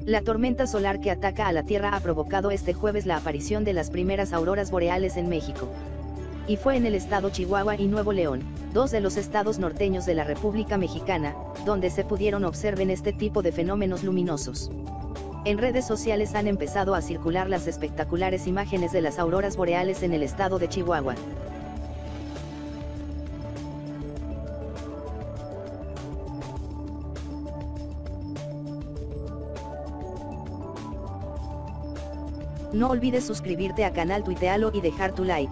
La tormenta solar que ataca a la Tierra ha provocado este jueves la aparición de las primeras auroras boreales en México. Y fue en el estado Chihuahua y Nuevo León, dos de los estados norteños de la República Mexicana, donde se pudieron observar este tipo de fenómenos luminosos. En redes sociales han empezado a circular las espectaculares imágenes de las auroras boreales en el estado de Chihuahua. No olvides suscribirte a canal, tuitealo y dejar tu like.